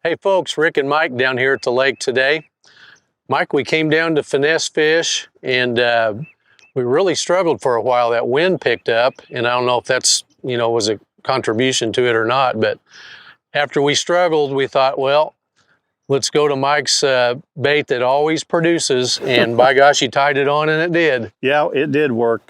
Hey folks, Rick and Mike down here at the lake today. Mike, we came down to finesse fish and we really struggled for a while. That wind picked up and I don't know if that's, was a contribution to it or not, but after we struggled, we thought, well, let's go to Mike's bait that always produces, and by gosh, he tied it on and it did. Yeah, it did work.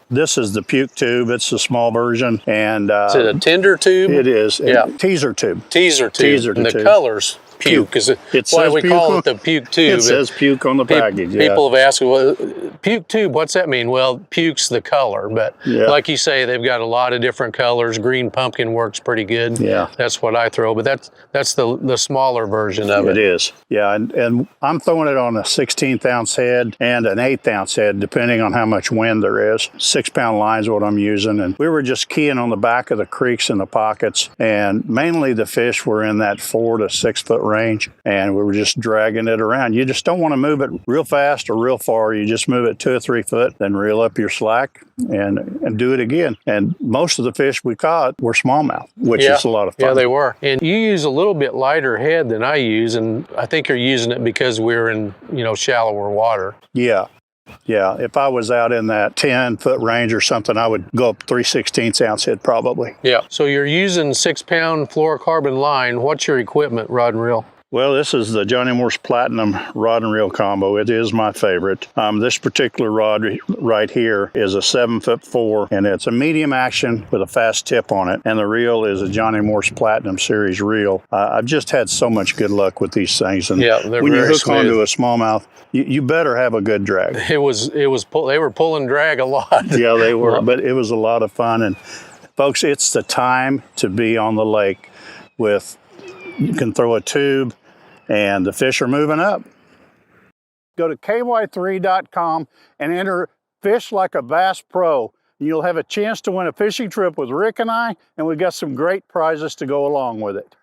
This is the puke tube. It's the small version. And is it a tender tube? It is. Yeah. Teaser tube. Teaser tube. Teaser and the tube. colors puke. Is it? Why we call it the puke tube? It says puke on the package. People have asked, well, puke tube, what's that mean? Well, puke's the color, but like you say, they've got a lot of different colors. Green pumpkin works pretty good. Yeah, that's what I throw. But that's the smaller version of it. It is. Yeah, and I'm throwing it on a 16th ounce head and an 1/8 ounce head, depending on how much wind there is. 6-pound line's what I'm using, and we were just keying on the back of the creeks and the pockets, and mainly the fish were in that 4 to 6 foot range, and we were just dragging it around. You just don't want to move it real fast or real far. You just move it 2 or 3 foot, then reel up your slack and do it again. And most of the fish we caught were smallmouth, which is a lot of fun. Yeah, they were. And you use a little bit lighter head than I use, and I think you're using it because we're in, shallower water. Yeah. Yeah, if I was out in that 10-foot range or something, I would go up 3/16 ounce head probably. Yeah. So you're using 6-pound fluorocarbon line. What's your equipment, rod and reel? Well, this is the Johnny Morse Platinum rod and reel combo. It is my favorite. This particular rod right here is a 7'4", and it's a medium action with a fast tip on it. And the reel is a Johnny Morse Platinum Series reel. I've just had so much good luck with these things. And when you hook onto a smallmouth, you better have a good drag. They were pulling drag a lot. Yeah, they were, but it was a lot of fun. And folks, it's the time to be on the lake you can throw a tube and the fish are moving up. Go to ky3.com and enter Fish Like a Bass Pro. You'll have a chance to win a fishing trip with Rick and I, and we've got some great prizes to go along with it.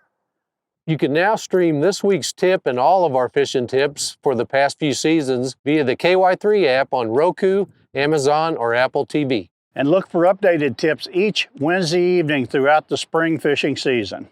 You can now stream this week's tip and all of our fishing tips for the past few seasons via the KY3 app on Roku, Amazon, or Apple TV. And look for updated tips each Wednesday evening throughout the spring fishing season.